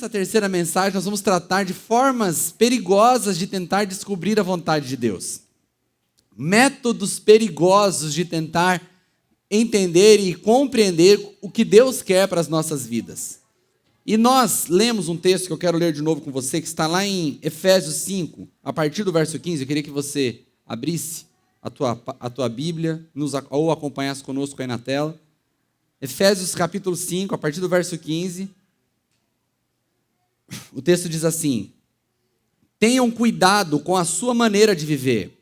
nessa terceira mensagem nós vamos tratar de formas perigosas de tentar descobrir a vontade de Deus. Métodos perigosos de tentar entender e compreender o que Deus quer para as nossas vidas. E nós lemos um texto que eu quero ler de novo com você, que está lá em Efésios 5, a partir do verso 15. Eu queria que você abrisse a tua Bíblia ou acompanhasse conosco aí na tela. Efésios capítulo 5, a partir do verso 15. O texto diz assim: tenham cuidado com a sua maneira de viver,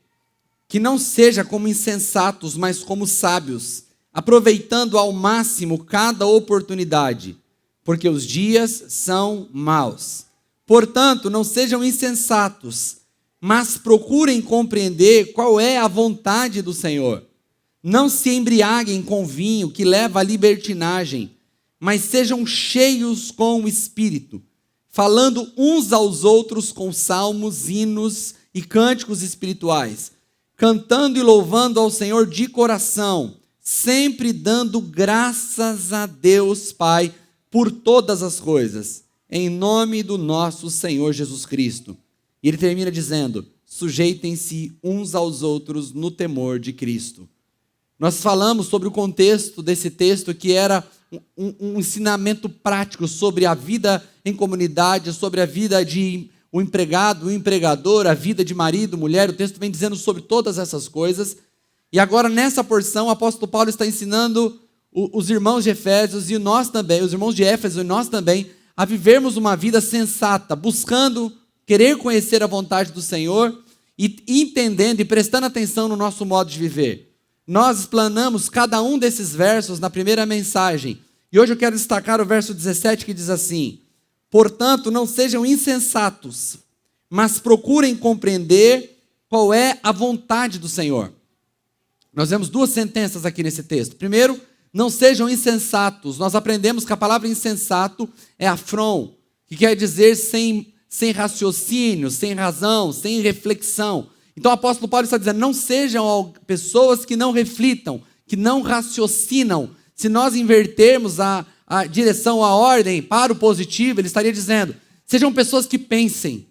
que não seja como insensatos, mas como sábios, aproveitando ao máximo cada oportunidade, porque os dias são maus. Portanto, não sejam insensatos, mas procurem compreender qual é a vontade do Senhor. Não se embriaguem com vinho que leva à libertinagem, mas sejam cheios com o Espírito, falando uns aos outros com salmos, hinos e cânticos espirituais, cantando e louvando ao Senhor de coração, sempre dando graças a Deus Pai por todas as coisas, em nome do nosso Senhor Jesus Cristo. E ele termina dizendo: sujeitem-se uns aos outros no temor de Cristo. Nós falamos sobre o contexto desse texto, que era um ensinamento prático sobre a vida em comunidade, sobre a vida de o empregado, o empregador, a vida de marido, mulher. O texto vem dizendo sobre todas essas coisas. E agora, nessa porção, o apóstolo Paulo está ensinando os irmãos de Efésios e nós também, os irmãos de Éfeso e nós também, a vivermos uma vida sensata, buscando querer conhecer a vontade do Senhor e entendendo e prestando atenção no nosso modo de viver. Nós explanamos cada um desses versos na primeira mensagem. E hoje eu quero destacar o verso 17, que diz assim: portanto, não sejam insensatos, mas procurem compreender qual é a vontade do Senhor. Nós vemos duas sentenças aqui nesse texto. Primeiro, não sejam insensatos. Nós aprendemos que a palavra insensato é afron, que quer dizer sem raciocínio, sem razão, sem reflexão. Então o apóstolo Paulo está dizendo: não sejam pessoas que não reflitam, que não raciocinam. Se nós invertermos a direção, a ordem para o positivo, ele estaria dizendo: sejam pessoas que pensem,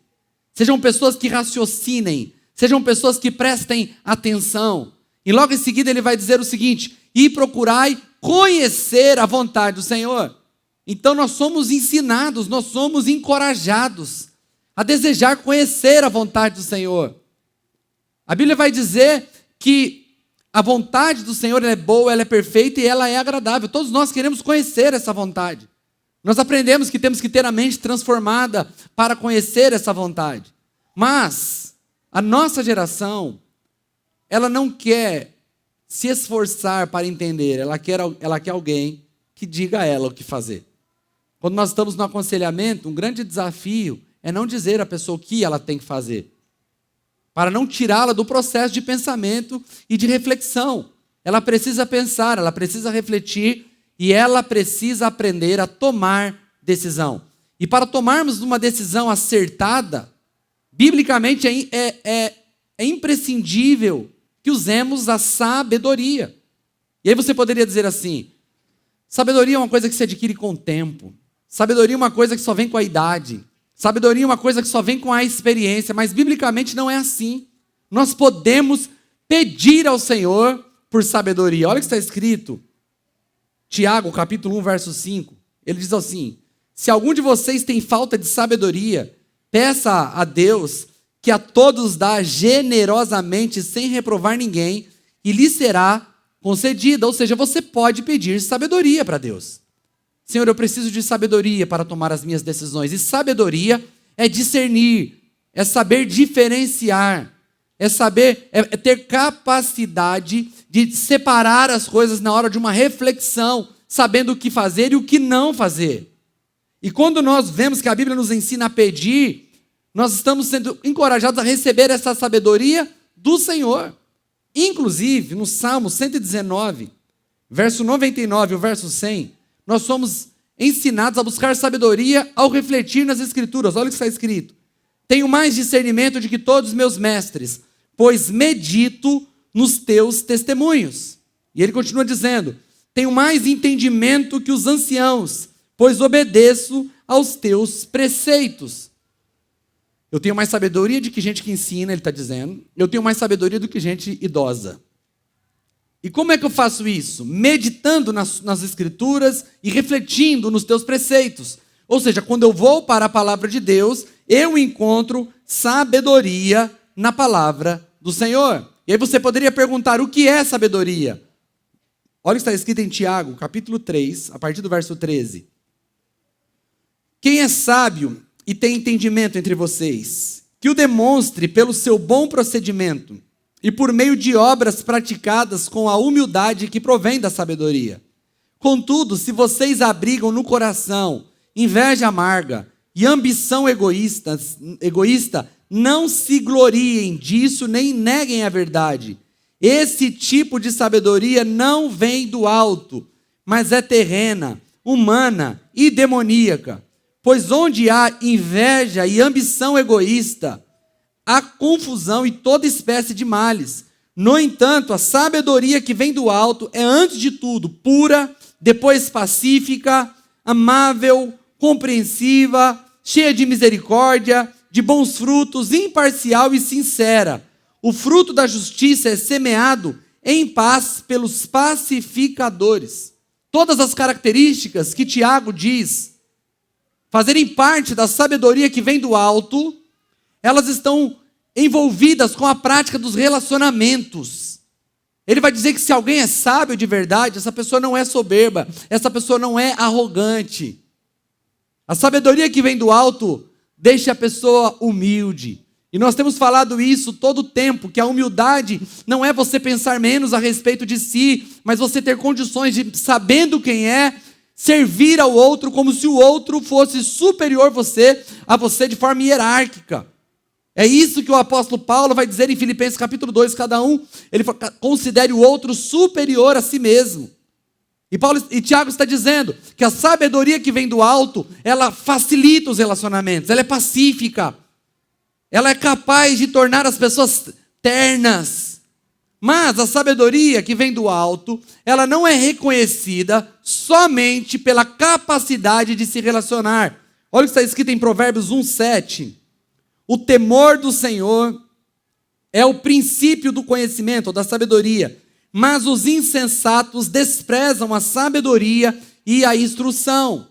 sejam pessoas que raciocinem, sejam pessoas que prestem atenção. E logo em seguida ele vai dizer o seguinte: e procurai conhecer a vontade do Senhor. Então nós somos ensinados, nós somos encorajados a desejar conhecer a vontade do Senhor. A Bíblia vai dizer que a vontade do Senhor ela é boa, ela é perfeita e ela é agradável. Todos nós queremos conhecer essa vontade. Nós aprendemos que temos que ter a mente transformada para conhecer essa vontade. Mas a nossa geração, ela não quer se esforçar para entender, ela quer alguém que diga a ela o que fazer. Quando nós estamos no aconselhamento, um grande desafio é não dizer à pessoa o que ela tem que fazer, para não tirá-la do processo de pensamento e de reflexão. Ela precisa pensar, ela precisa refletir e ela precisa aprender a tomar decisão. E para tomarmos uma decisão acertada, biblicamente é imprescindível que usemos a sabedoria. E aí você poderia dizer assim: sabedoria é uma coisa que se adquire com o tempo. Sabedoria é uma coisa que só vem com a idade. Sabedoria é uma coisa que só vem com a experiência, mas biblicamente não é assim. Nós podemos pedir ao Senhor por sabedoria. Olha o que está escrito, Tiago, capítulo 1, verso 5. Ele diz assim: se algum de vocês tem falta de sabedoria, peça a Deus, que a todos dá generosamente, sem reprovar ninguém, e lhe será concedida. Ou seja, você pode pedir sabedoria para Deus. Senhor, eu preciso de sabedoria para tomar as minhas decisões. E sabedoria é discernir, é saber diferenciar, é ter capacidade de separar as coisas na hora de uma reflexão, sabendo o que fazer e o que não fazer. E quando nós vemos que a Bíblia nos ensina a pedir, nós estamos sendo encorajados a receber essa sabedoria do Senhor. Inclusive, no Salmo 119, verso 99 e o verso 100, nós somos ensinados a buscar sabedoria ao refletir nas Escrituras. Olha o que está escrito: tenho mais discernimento do que todos os meus mestres, pois medito nos teus testemunhos. E ele continua dizendo: tenho mais entendimento que os anciãos, pois obedeço aos teus preceitos. Eu tenho mais sabedoria do que gente que ensina, ele está dizendo. Eu tenho mais sabedoria do que gente idosa. E como é que eu faço isso? Meditando nas Escrituras e refletindo nos teus preceitos. Ou seja, quando eu vou para a palavra de Deus, eu encontro sabedoria na palavra do Senhor. E aí você poderia perguntar, o que é sabedoria? Olha o que está escrito em Tiago, capítulo 3, a partir do verso 13. Quem é sábio e tem entendimento entre vocês, que o demonstre pelo seu bom procedimento e por meio de obras praticadas com a humildade que provém da sabedoria. Contudo, se vocês abrigam no coração inveja amarga e ambição egoísta, não se gloriem disso nem neguem a verdade. Esse tipo de sabedoria não vem do alto, mas é terrena, humana e demoníaca. Pois onde há inveja e ambição egoísta, há confusão e toda espécie de males. No entanto, a sabedoria que vem do alto é, antes de tudo, pura, depois pacífica, amável, compreensiva, cheia de misericórdia, de bons frutos, imparcial e sincera. O fruto da justiça é semeado em paz pelos pacificadores. Todas as características que Tiago diz fazerem parte da sabedoria que vem do alto, elas estão envolvidas com a prática dos relacionamentos. Ele vai dizer que se alguém é sábio de verdade, essa pessoa não é soberba, essa pessoa não é arrogante. A sabedoria que vem do alto deixa a pessoa humilde. E nós temos falado isso todo o tempo, que a humildade não é você pensar menos a respeito de si, mas você ter condições de, sabendo quem é, servir ao outro como se o outro fosse superior a você de forma hierárquica. É isso que o apóstolo Paulo vai dizer em Filipenses capítulo 2, cada um, ele considere o outro superior a si mesmo. E Tiago está dizendo que a sabedoria que vem do alto, ela facilita os relacionamentos, ela é pacífica, ela é capaz de tornar as pessoas ternas. Mas a sabedoria que vem do alto, ela não é reconhecida somente pela capacidade de se relacionar. Olha o que está escrito em Provérbios 1:7. O temor do Senhor é o princípio do conhecimento, ou da sabedoria. Mas os insensatos desprezam a sabedoria e a instrução.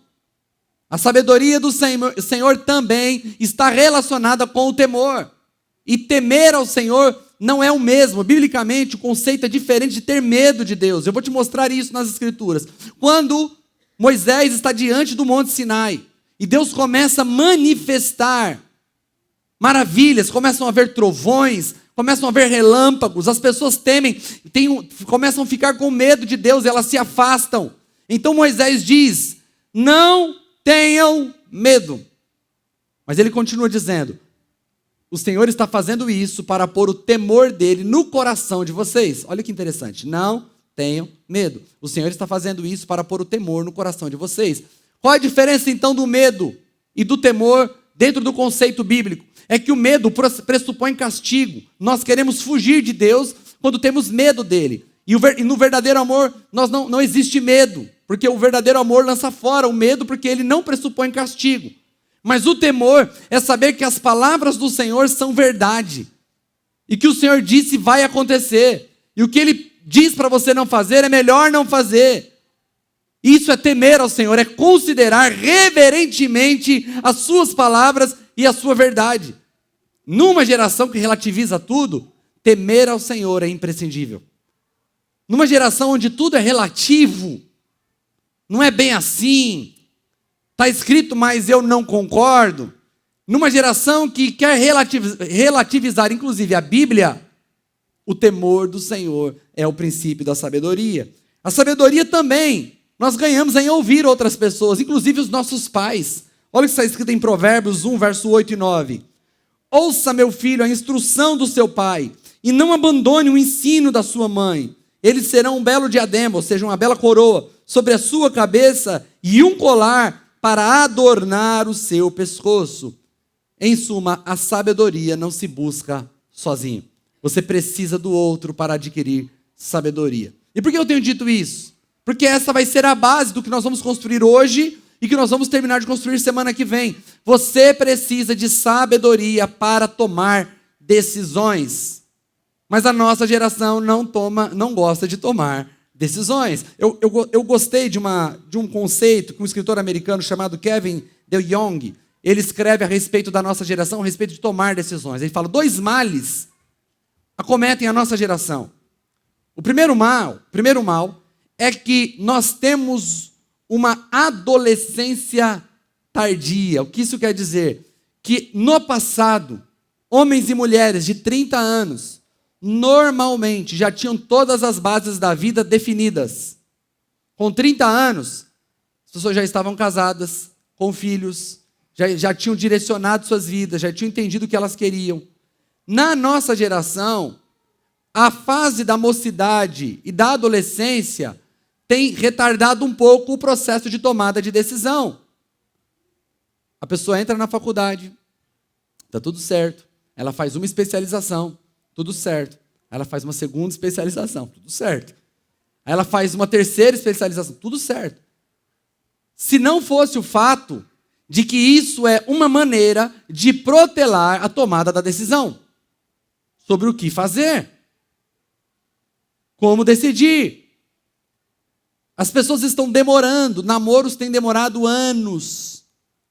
A sabedoria do Senhor também está relacionada com o temor. E temer ao Senhor não é o mesmo. Biblicamente, o conceito é diferente de ter medo de Deus. Eu vou te mostrar isso nas Escrituras. Quando Moisés está diante do Monte Sinai, e Deus começa a manifestar maravilhas, começam a haver trovões, começam a haver relâmpagos, as pessoas temem, começam a ficar com medo de Deus, elas se afastam. Então Moisés diz, não tenham medo. Mas ele continua dizendo, o Senhor está fazendo isso para pôr o temor dele no coração de vocês. Olha que interessante, não tenham medo. O Senhor está fazendo isso para pôr o temor no coração de vocês. Qual a diferença então do medo e do temor dentro do conceito bíblico? É que o medo pressupõe castigo. Nós queremos fugir de Deus quando temos medo dele. E no verdadeiro amor não existe medo, porque o verdadeiro amor lança fora o medo, porque ele não pressupõe castigo. Mas o temor é saber que as palavras do Senhor são verdade. E que o Senhor disse vai acontecer. E o que Ele diz para você não fazer é melhor não fazer. Isso é temer ao Senhor, é considerar reverentemente as suas palavras e a sua verdade. Numa geração que relativiza tudo, temer ao Senhor é imprescindível. Numa geração onde tudo é relativo, não é bem assim, está escrito, mas eu não concordo. Numa geração que quer relativizar, inclusive, a Bíblia, o temor do Senhor é o princípio da sabedoria. A sabedoria também, nós ganhamos em ouvir outras pessoas, inclusive os nossos pais. Olha o que está escrito em Provérbios 1, verso 8 e 9. Ouça, meu filho, a instrução do seu pai, e não abandone o ensino da sua mãe. Eles serão um belo diadema, ou seja, uma bela coroa, sobre a sua cabeça e um colar para adornar o seu pescoço. Em suma, a sabedoria não se busca sozinho. Você precisa do outro para adquirir sabedoria. E por que eu tenho dito isso? Porque essa vai ser a base do que nós vamos construir hoje e que nós vamos terminar de construir semana que vem. Você precisa de sabedoria para tomar decisões. Mas a nossa geração não gosta de tomar decisões. Eu gostei de um conceito que um escritor americano chamado Kevin DeYoung, ele escreve a respeito da nossa geração, a respeito de tomar decisões. Ele fala, 2 males acometem a nossa geração. O primeiro mal é que nós temos uma adolescência tardia. O que isso quer dizer? Que no passado, homens e mulheres de 30 anos, normalmente já tinham todas as bases da vida definidas. Com 30 anos, as pessoas já estavam casadas, com filhos, já tinham direcionado suas vidas, já tinham entendido o que elas queriam. Na nossa geração, a fase da mocidade e da adolescência tem retardado um pouco o processo de tomada de decisão. A pessoa entra na faculdade, está tudo certo, ela faz uma especialização, tudo certo. Ela faz uma segunda especialização, tudo certo. Aí ela faz uma terceira especialização, tudo certo. Se não fosse o fato de que isso é uma maneira de protelar a tomada da decisão sobre o que fazer, como decidir. As pessoas estão demorando, namoros têm demorado anos,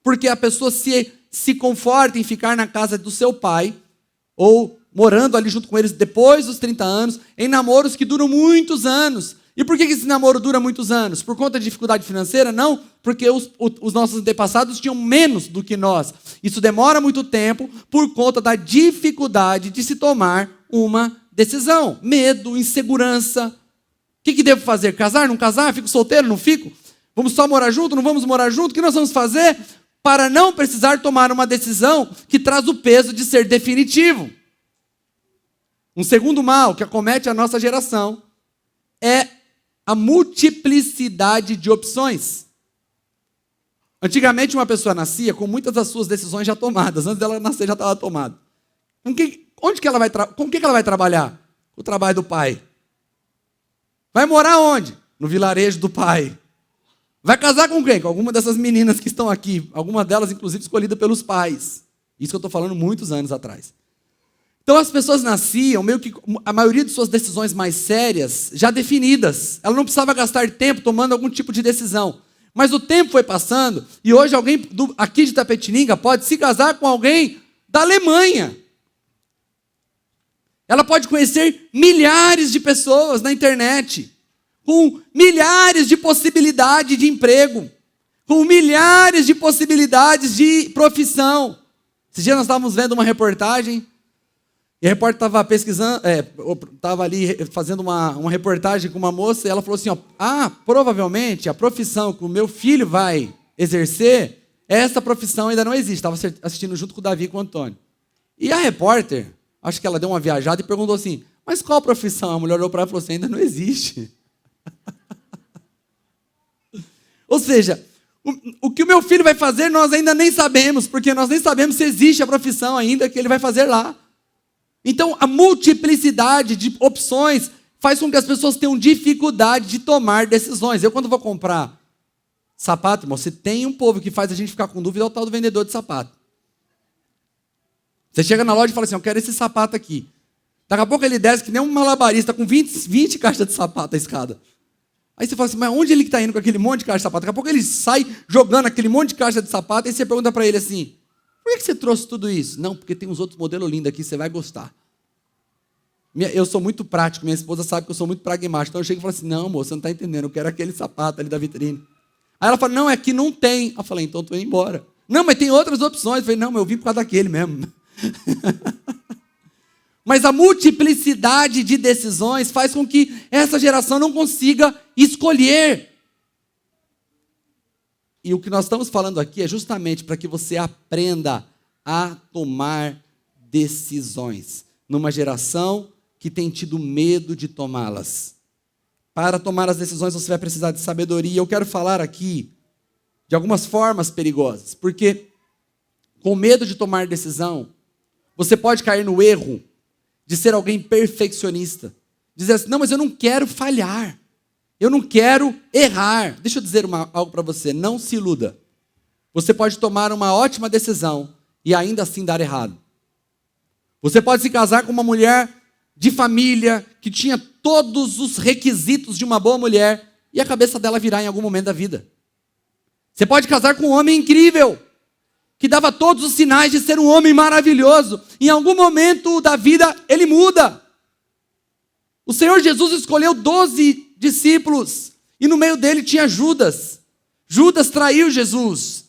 porque a pessoa se conforta em ficar na casa do seu pai, ou morando ali junto com eles depois dos 30 anos, em namoros que duram muitos anos. E por que esse namoro dura muitos anos? Por conta de dificuldade financeira? Não, porque os nossos antepassados tinham menos do que nós. Isso demora muito tempo por conta da dificuldade de se tomar uma decisão. Medo, insegurança. O que devo fazer? Casar, não casar? Fico solteiro, não fico? Vamos só morar junto, não vamos morar junto? O que nós vamos fazer para não precisar tomar uma decisão que traz o peso de ser definitivo? Um segundo mal que acomete a nossa geração é a multiplicidade de opções. Antigamente uma pessoa nascia com muitas das suas decisões já tomadas. Antes dela nascer já estava tomado. Com que ela vai trabalhar? O trabalho do pai. Vai morar onde? No vilarejo do pai. Vai casar com quem? Com alguma dessas meninas que estão aqui. Algumas delas, inclusive, escolhidas pelos pais. Isso que eu estou falando muitos anos atrás. Então as pessoas nasciam, meio que a maioria de suas decisões mais sérias, já definidas. Ela não precisava gastar tempo tomando algum tipo de decisão. Mas o tempo foi passando, e hoje alguém aqui de Tapetininga pode se casar com alguém da Alemanha. Ela pode conhecer milhares de pessoas na internet, com milhares de possibilidades de emprego, com milhares de possibilidades de profissão. Esse dia nós estávamos vendo uma reportagem, e a repórter estava pesquisando, estava ali fazendo uma reportagem com uma moça, e ela falou assim, provavelmente a profissão que o meu filho vai exercer, essa profissão ainda não existe. Estava assistindo junto com o Davi e com o Antônio. E a repórter, acho que ela deu uma viajada e perguntou assim, mas qual profissão? A mulher olhou para ela e falou assim, ainda não existe. Ou seja, o que o meu filho vai fazer nós ainda nem sabemos, porque nós nem sabemos se existe a profissão ainda que ele vai fazer lá. Então, a multiplicidade de opções faz com que as pessoas tenham dificuldade de tomar decisões. Eu, quando vou comprar sapato, irmão, você tem um povo que faz a gente ficar com dúvida, é o tal do vendedor de sapato. Você chega na loja e fala assim, eu quero esse sapato aqui. Daqui a pouco ele desce que nem um malabarista com 20 caixas de sapato a escada. Aí você fala assim, mas onde ele está indo com aquele monte de caixa de sapato? Daqui a pouco ele sai jogando aquele monte de caixa de sapato, e você pergunta para ele assim, por que você trouxe tudo isso? Não, porque tem uns outros modelos lindos aqui, você vai gostar. Eu sou muito prático, minha esposa sabe que eu sou muito pragmático. Então eu chego e falo assim, não, moça, você não está entendendo, eu quero aquele sapato ali da vitrine. Aí ela fala, não, é que não tem. Eu falei, então estou indo embora. Não, mas tem outras opções. Eu falei, não, mas eu vim por causa daquele mesmo. Mas a multiplicidade de decisões faz com que essa geração não consiga escolher. E o que nós estamos falando aqui é justamente para que você aprenda a tomar decisões numa geração que tem tido medo de tomá-las. Para tomar as decisões você vai precisar de sabedoria. Eu quero falar aqui de algumas formas perigosas, porque com medo de tomar decisão, você pode cair no erro de ser alguém perfeccionista. Dizer assim, não, mas eu não quero falhar. Eu não quero errar. Deixa eu dizer algo para você, não se iluda. Você pode tomar uma ótima decisão e ainda assim dar errado. Você pode se casar com uma mulher de família que tinha todos os requisitos de uma boa mulher e a cabeça dela virar em algum momento da vida. Você pode casar com um homem incrível, que dava todos os sinais de ser um homem maravilhoso. Em algum momento da vida, ele muda. O Senhor Jesus escolheu 12 discípulos, e no meio dele tinha Judas. Judas traiu Jesus.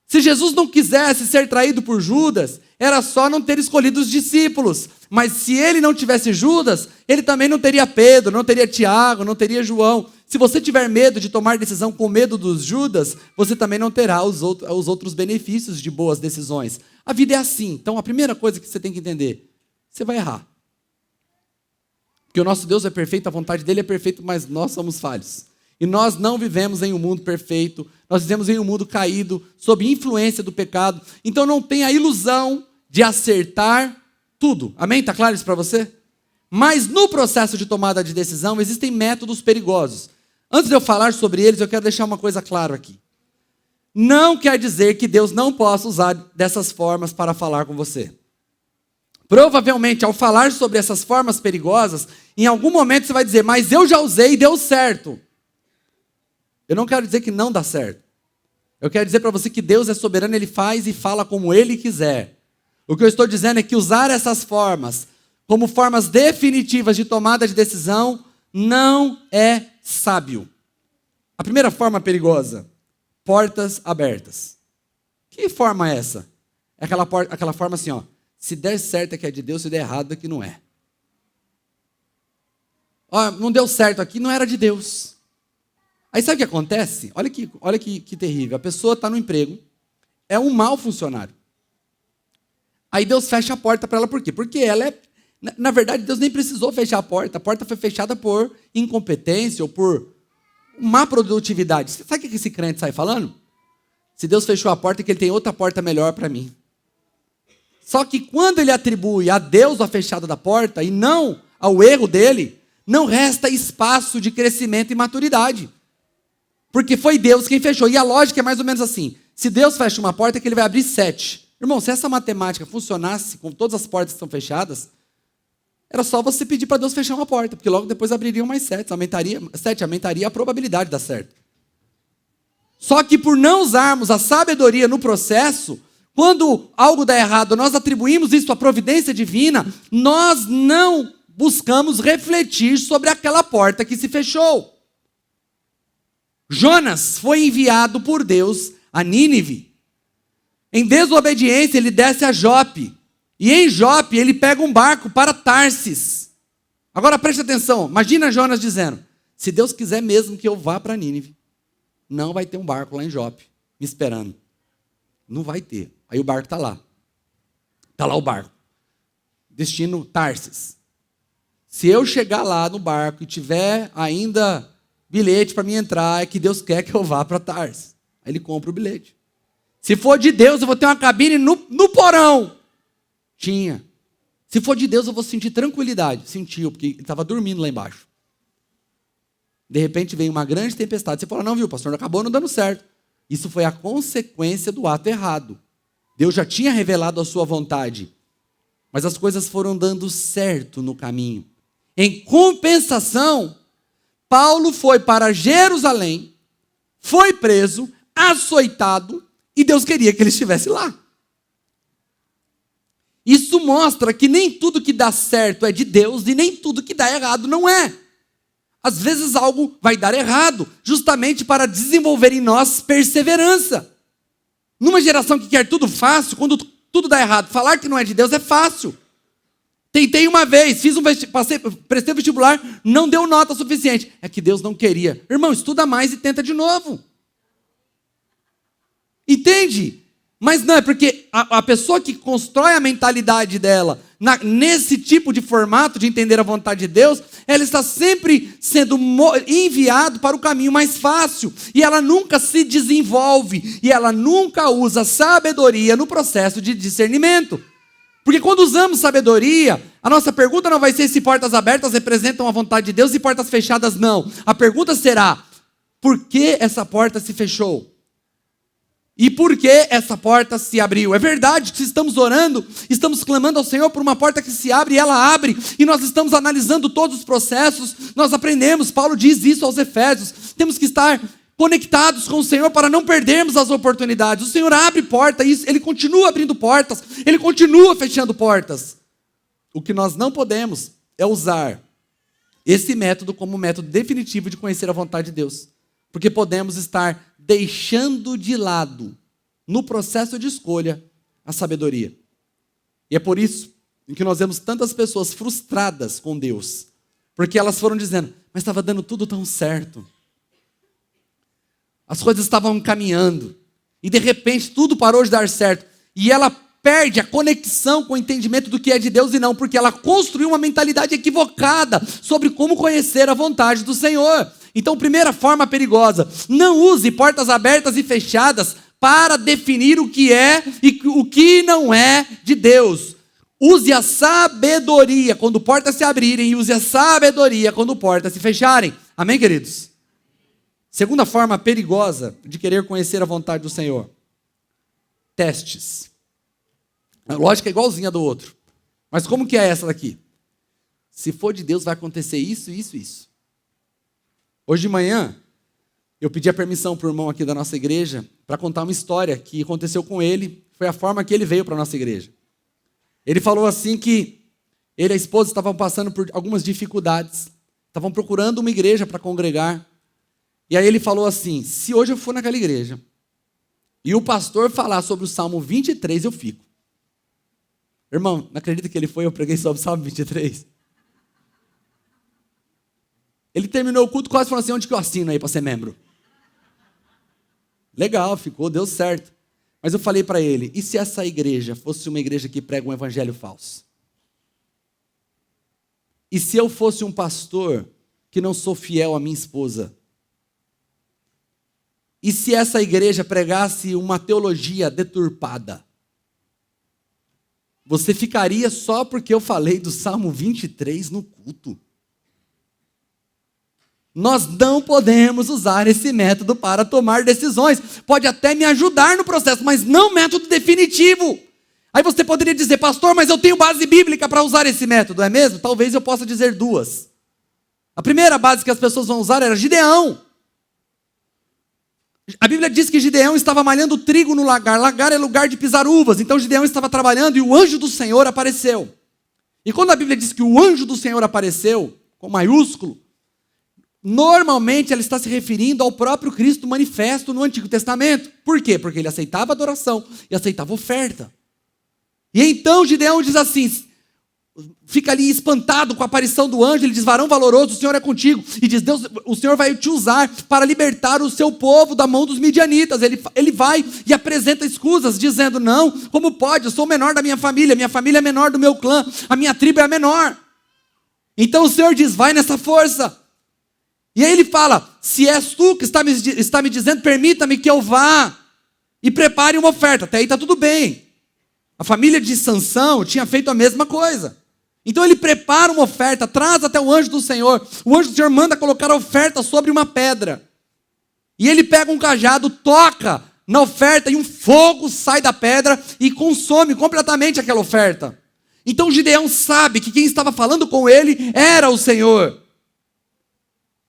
Se Jesus não quisesse ser traído por Judas, era só não ter escolhido os discípulos. Mas se ele não tivesse Judas, ele também não teria Pedro, não teria Tiago, não teria João. Se você tiver medo de tomar decisão com medo dos Judas, você também não terá os outros benefícios de boas decisões. A vida é assim. Então a primeira coisa que você tem que entender, você vai errar. Porque o nosso Deus é perfeito, a vontade dele é perfeita, mas nós somos falhos. E nós não vivemos em um mundo perfeito, nós vivemos em um mundo caído, sob influência do pecado. Então não tenha a ilusão de acertar tudo. Amém? Está claro isso para você? Mas no processo de tomada de decisão existem métodos perigosos. Antes de eu falar sobre eles, eu quero deixar uma coisa clara aqui. Não quer dizer que Deus não possa usar dessas formas para falar com você. Provavelmente, ao falar sobre essas formas perigosas, em algum momento você vai dizer, mas eu já usei e deu certo. Eu não quero dizer que não dá certo. Eu quero dizer para você que Deus é soberano, Ele faz e fala como Ele quiser. O que eu estou dizendo é que usar essas formas como formas definitivas de tomada de decisão não é sábio. A primeira forma perigosa, portas abertas. Que forma é essa? É aquela forma assim, ó. Se der certo é que é de Deus, se der errado é que não é. Ó, não deu certo aqui, não era de Deus. Aí sabe o que acontece? Olha que terrível. A pessoa está no emprego, é um mau funcionário. Aí Deus fecha a porta para ela, por quê? Porque ela é... Na verdade, Deus nem precisou fechar a porta foi fechada por incompetência ou por má produtividade. Sabe o que esse crente sai falando? Se Deus fechou a porta, é que Ele tem outra porta melhor para mim. Só que quando ele atribui a Deus a fechada da porta e não ao erro dele, não resta espaço de crescimento e maturidade. Porque foi Deus quem fechou. E a lógica é mais ou menos assim. Se Deus fecha uma porta, é que Ele vai abrir 7. Irmão, se essa matemática funcionasse com todas as portas que estão fechadas, era só você pedir para Deus fechar uma porta, porque logo depois abririam mais 7. Aumentaria a probabilidade de dar certo. Só que por não usarmos a sabedoria no processo, quando algo dá errado, nós atribuímos isso à providência divina, nós não buscamos refletir sobre aquela porta que se fechou. Jonas foi enviado por Deus a Nínive. Em desobediência, ele desce a Jope. E em Jope, ele pega um barco para Tarsis. Agora preste atenção, imagina Jonas dizendo, se Deus quiser mesmo que eu vá para Nínive, não vai ter um barco lá em Jope, me esperando. Não vai ter. Aí o barco está lá. Está lá o barco. Destino Tarsis. Se eu chegar lá no barco e tiver ainda bilhete para mim entrar, é que Deus quer que eu vá para Tarsis. Aí ele compra o bilhete. Se for de Deus, eu vou ter uma cabine no porão. Tinha. Se for de Deus, eu vou sentir tranquilidade. Sentiu, porque ele estava dormindo lá embaixo. De repente vem uma grande tempestade. Você fala, não, viu, pastor, acabou não dando certo. Isso foi a consequência do ato errado. Deus já tinha revelado a sua vontade. Mas as coisas foram dando certo no caminho. Em compensação, Paulo foi para Jerusalém, foi preso, açoitado, e Deus queria que ele estivesse lá. Isso mostra que nem tudo que dá certo é de Deus e nem tudo que dá errado não é. Às vezes algo vai dar errado, justamente para desenvolver em nós perseverança. Numa geração que quer tudo fácil, quando tudo dá errado, falar que não é de Deus é fácil. Tentei uma vez, prestei vestibular, não deu nota suficiente. É que Deus não queria. Irmão, estuda mais e tenta de novo. Entende? Mas não, é porque a pessoa que constrói a mentalidade dela nesse tipo de formato de entender a vontade de Deus, ela está sempre sendo enviado para o caminho mais fácil. E ela nunca se desenvolve. E ela nunca usa sabedoria no processo de discernimento. Porque quando usamos sabedoria, A nossa pergunta não vai ser se portas abertas representam a vontade de Deus e portas fechadas não. A pergunta será, por que essa porta se fechou? E por que essa porta se abriu? É verdade que estamos orando, estamos clamando ao Senhor por uma porta que se abre e ela abre, e nós estamos analisando todos os processos, nós aprendemos, Paulo diz isso aos Efésios, temos que estar conectados com o Senhor para não perdermos as oportunidades. O Senhor abre porta, Ele continua abrindo portas, Ele continua fechando portas. O que nós não podemos é usar esse método como método definitivo de conhecer a vontade de Deus. Porque podemos estar deixando de lado, no processo de escolha, a sabedoria. E é por isso que nós vemos tantas pessoas frustradas com Deus. Porque elas foram dizendo, mas estava dando tudo tão certo. As coisas estavam caminhando. E de repente tudo parou de dar certo. E ela perde a conexão com o entendimento do que é de Deus e não, porque ela construiu uma mentalidade equivocada sobre como conhecer a vontade do Senhor. Então, primeira forma perigosa, não use portas abertas e fechadas para definir o que é e o que não é de Deus. Use a sabedoria quando portas se abrirem e use a sabedoria quando portas se fecharem. Amém, queridos? Segunda forma perigosa de querer conhecer a vontade do Senhor. Testes. A lógica é igualzinha do outro. Mas como que é essa daqui? Se for de Deus vai acontecer isso, isso, isso. Hoje de manhã, eu pedi a permissão para o irmão aqui da nossa igreja para contar uma história que aconteceu com ele. Foi a forma que ele veio para a nossa igreja. Ele falou assim que ele e a esposa estavam passando por algumas dificuldades. Estavam procurando uma igreja para congregar. E aí ele falou assim, se hoje eu for naquela igreja e o pastor falar sobre o Salmo 23, eu fico. Irmão, não acredita que ele foi, eu preguei sobre o Salmo 23? Ele terminou o culto quase falando assim, onde que eu assino aí para ser membro? Legal, ficou, deu certo. Mas eu falei para ele, e se essa igreja fosse uma igreja que prega um evangelho falso? E se eu fosse um pastor que não sou fiel à minha esposa? E se essa igreja pregasse uma teologia deturpada? Você ficaria só porque eu falei do Salmo 23 no culto? Nós não podemos usar esse método para tomar decisões. Pode até me ajudar no processo, mas não método definitivo. Aí você poderia dizer, pastor, mas eu tenho base bíblica para usar esse método, é mesmo? Talvez eu possa dizer duas. A primeira base que as pessoas vão usar era Gideão. A Bíblia diz que Gideão estava malhando trigo no lagar. Lagar é lugar de pisar uvas. Então Gideão estava trabalhando e o anjo do Senhor apareceu. E quando a Bíblia diz que o anjo do Senhor apareceu, com maiúsculo, normalmente ela está se referindo ao próprio Cristo manifesto no Antigo Testamento. Por quê? Porque ele aceitava adoração e aceitava oferta. E então Gideão diz assim, fica ali espantado com a aparição do anjo, ele diz, varão valoroso, o Senhor é contigo. E diz, Deus, o Senhor vai te usar para libertar o seu povo da mão dos midianitas. Ele vai e apresenta escusas, dizendo, não, como pode? Eu sou o menor da minha família é menor do meu clã, a minha tribo é a menor. Então o Senhor diz, vai nessa força. E aí ele fala, se és tu que está me dizendo, permita-me que eu vá e prepare uma oferta. Até aí está tudo bem. A família de Sansão tinha feito a mesma coisa. Então ele prepara uma oferta, traz até o anjo do Senhor. O anjo do Senhor manda colocar a oferta sobre uma pedra. E ele pega um cajado, toca na oferta e um fogo sai da pedra e consome completamente aquela oferta. Então Gideão sabe que quem estava falando com ele era o Senhor.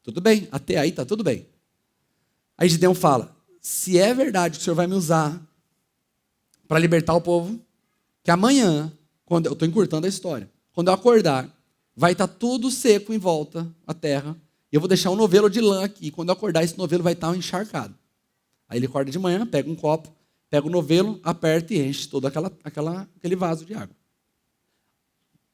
Tudo bem, até aí está tudo bem. Aí Gideão fala, se é verdade que o Senhor vai me usar para libertar o povo, que amanhã, quando eu estou encurtando a história, quando eu acordar, vai estar tudo seco em volta à terra, e eu vou deixar um novelo de lã aqui, e quando eu acordar, esse novelo vai estar encharcado. Aí ele acorda de manhã, pega um copo, pega o novelo, aperta e enche todo aquele vaso de água.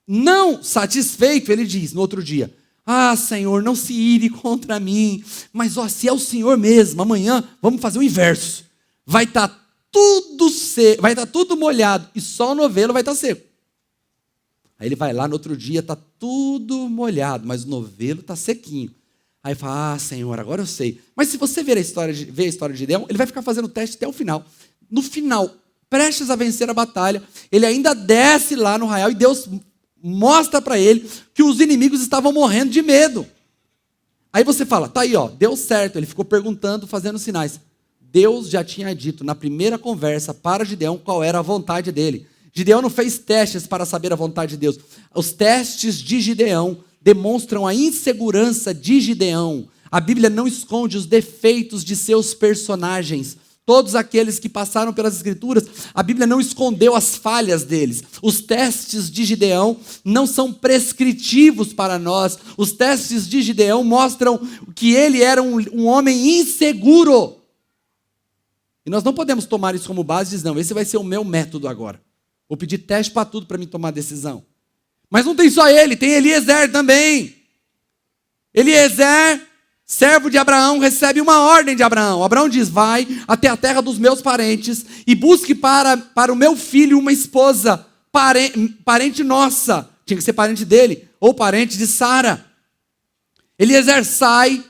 Não satisfeito, ele diz no outro dia, ah, Senhor, não se ire contra mim, mas ó, se é o Senhor mesmo, amanhã vamos fazer o inverso. Vai estar tudo seco, vai estar tudo molhado e só o novelo vai estar seco. Aí ele vai lá no outro dia, está tudo molhado, mas o novelo está sequinho. Aí fala, ah, Senhor, agora eu sei. Mas se você ver a história de Gideão, ele vai ficar fazendo o teste até o final. No final, prestes a vencer a batalha, ele ainda desce lá no arraial e Deus mostra para ele que os inimigos estavam morrendo de medo. Aí você fala, tá aí, ó, deu certo. Ele ficou perguntando, fazendo sinais. Deus já tinha dito na primeira conversa para Gideão qual era a vontade dele. Gideão não fez testes para saber a vontade de Deus. Os testes de Gideão demonstram a insegurança de Gideão. A Bíblia não esconde os defeitos de seus personagens. Todos aqueles que passaram pelas Escrituras, a Bíblia não escondeu as falhas deles. Os testes de Gideão não são prescritivos para nós. Os testes de Gideão mostram que ele era um homem inseguro. E nós não podemos tomar isso como base e dizer, não, esse vai ser o meu método agora. Vou pedir teste para tudo para mim tomar decisão. Mas não tem só ele, tem Eliezer também. Eliezer, servo de Abraão, recebe uma ordem de Abraão. Abraão diz, vai até a terra dos meus parentes e busque para o meu filho uma esposa, parente nossa. Tinha que ser parente dele, ou parente de Sara. Eliezer sai,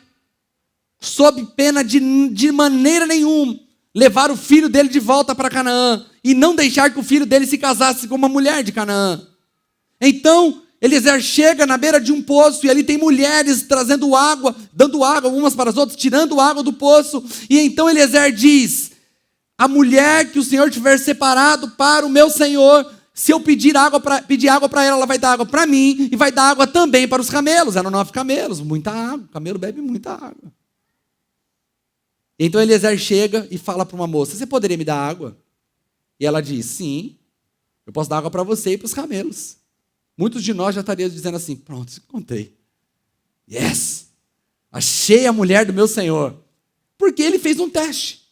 sob pena de maneira nenhuma, levar o filho dele de volta para Canaã e não deixar que o filho dele se casasse com uma mulher de Canaã. Então, Eliezer chega na beira de um poço e ali tem mulheres trazendo água, dando água umas para as outras, tirando água do poço. E então Eliezer diz, a mulher que o Senhor tiver separado para o meu Senhor, se eu pedir água para ela, ela vai dar água para mim e vai dar água também para os camelos. Eram 9 camelos, muita água, o camelo bebe muita água. Então Eliezer chega e fala para uma moça, você poderia me dar água? E ela diz, sim, eu posso dar água para você e para os camelos. Muitos de nós já estariam dizendo assim, pronto, encontrei. Yes, achei a mulher do meu Senhor. Porque ele fez um teste.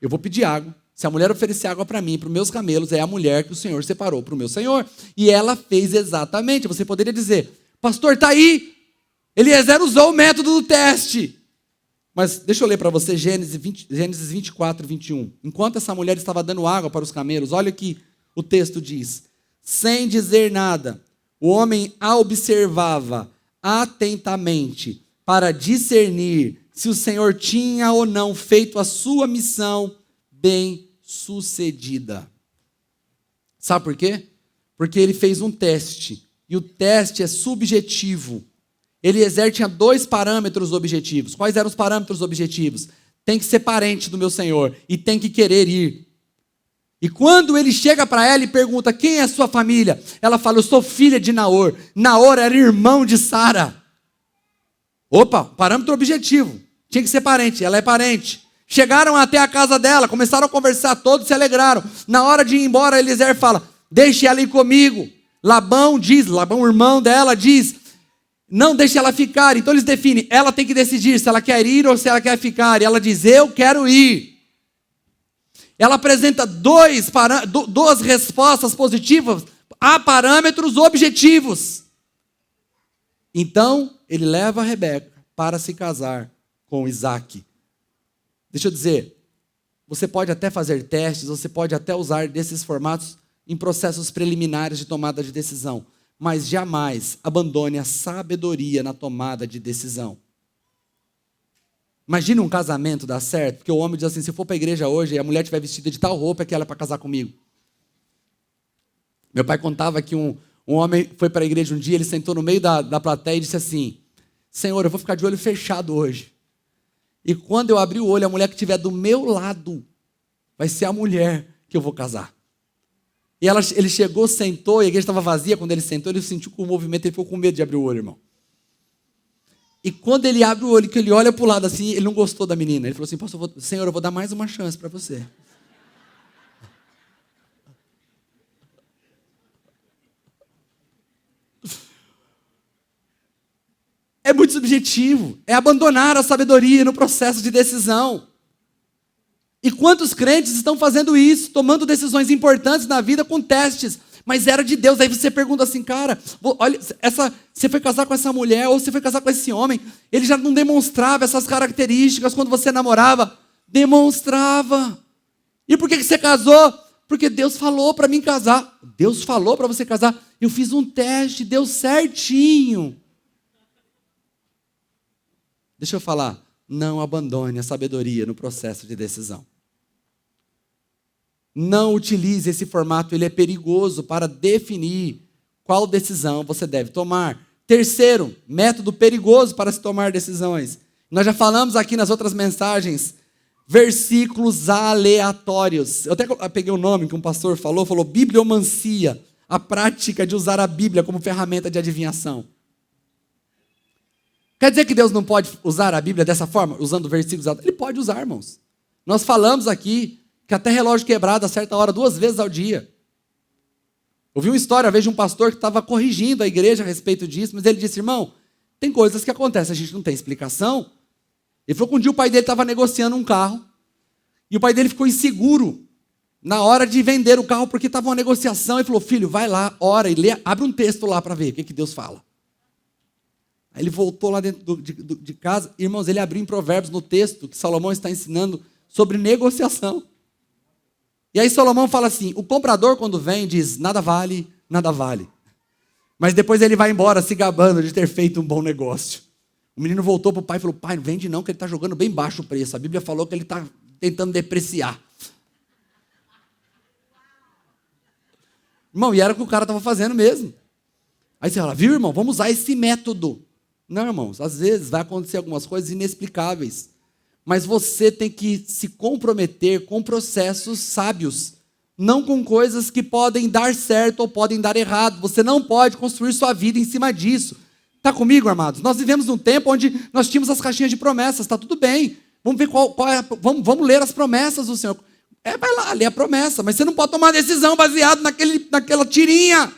Eu vou pedir água. Se a mulher oferecer água para mim e para os meus camelos, é a mulher que o Senhor separou para o meu Senhor. E ela fez exatamente. Você poderia dizer, pastor, está aí. Eliezer usou o método do teste. Mas deixa eu ler para você Gênesis 24, 21. Enquanto essa mulher estava dando água para os camelos, olha o que o texto diz. Sem dizer nada, o homem a observava atentamente para discernir se o Senhor tinha ou não feito a sua missão bem sucedida. Sabe por quê? Porque ele fez um teste, e o teste é subjetivo. Eliezer tinha 2 parâmetros objetivos. Quais eram os parâmetros objetivos? Tem que ser parente do meu Senhor e tem que querer ir. E quando ele chega para ela e pergunta, quem é a sua família? Ela fala, eu sou filha de Naor. Naor era irmão de Sara. Opa, parâmetro objetivo. Tinha que ser parente, ela é parente. Chegaram até a casa dela, começaram a conversar, todos se alegraram. Na hora de ir embora, Eliezer fala, deixe ela ir comigo. Labão, o irmão dela, diz, não deixe ela ficar. Então eles definem, ela tem que decidir se ela quer ir ou se ela quer ficar. E ela diz, eu quero ir. Ela apresenta duas respostas positivas a parâmetros objetivos. Então, ele leva a Rebeca para se casar com Isaac. Deixa eu dizer, você pode até fazer testes, você pode até usar desses formatos em processos preliminares de tomada de decisão, mas jamais abandone a sabedoria na tomada de decisão. Imagina um casamento dar certo, porque o homem diz assim, se eu for para a igreja hoje e a mulher estiver vestida de tal roupa, é que ela é para casar comigo. Meu pai contava que um homem foi para a igreja um dia, ele sentou no meio da plateia e disse assim, Senhor, eu vou ficar de olho fechado hoje. E quando eu abrir o olho, a mulher que estiver do meu lado vai ser a mulher que eu vou casar. E ele chegou, sentou, e a igreja estava vazia. Quando ele sentou, ele sentiu com o movimento, ele ficou com medo de abrir o olho, irmão. E quando ele abre o olho, que ele olha para o lado assim, ele não gostou da menina. Ele falou assim, pastor, Senhor, eu vou dar mais uma chance para você. É muito subjetivo. É abandonar a sabedoria no processo de decisão. E quantos crentes estão fazendo isso, tomando decisões importantes na vida com testes, mas era de Deus. Aí você pergunta assim, cara, olha, você foi casar com essa mulher, ou você foi casar com esse homem, ele já não demonstrava essas características quando você namorava? Demonstrava. E por que você casou? Porque Deus falou para mim casar. Deus falou para você casar. Eu fiz um teste, deu certinho. Deixa eu falar, não abandone a sabedoria no processo de decisão. Não utilize esse formato, ele é perigoso para definir qual decisão você deve tomar. Terceiro, método perigoso para se tomar decisões. Nós já falamos aqui nas outras mensagens, versículos aleatórios. Eu até peguei o nome que um pastor falou bibliomancia, a prática de usar a Bíblia como ferramenta de adivinhação. Quer dizer que Deus não pode usar a Bíblia dessa forma, usando versículos aleatórios? Ele pode usar, irmãos. Nós falamos aqui que até relógio quebrado a certa hora, 2 vezes ao dia. Eu vi uma história, vejo um pastor que estava corrigindo a igreja a respeito disso, mas ele disse, irmão, tem coisas que acontecem, a gente não tem explicação. Ele falou que um dia o pai dele estava negociando um carro, e o pai dele ficou inseguro na hora de vender o carro, porque estava uma negociação. Ele falou, filho, vai lá, ora e lê, abre um texto lá para ver o que Deus fala. Aí ele voltou lá dentro de casa, irmãos, ele abriu em Provérbios no texto que Salomão está ensinando sobre negociação. E aí Salomão fala assim, o comprador quando vem diz, nada vale, nada vale. Mas depois ele vai embora se gabando de ter feito um bom negócio. O menino voltou para o pai e falou, pai, não vende não, que ele está jogando bem baixo o preço. A Bíblia falou que ele está tentando depreciar. Irmão, e era o que o cara estava fazendo mesmo. Aí você fala, viu, irmão, vamos usar esse método. Não, irmãos, às vezes vai acontecer algumas coisas inexplicáveis. Mas você tem que se comprometer com processos sábios, não com coisas que podem dar certo ou podem dar errado. Você não pode construir sua vida em cima disso. Está comigo, amados? Nós vivemos num tempo onde nós tínhamos as caixinhas de promessas, está tudo bem. Vamos ver qual é, vamos ler as promessas do Senhor. Vai lá, lê a promessa, mas você não pode tomar decisão baseada naquela tirinha.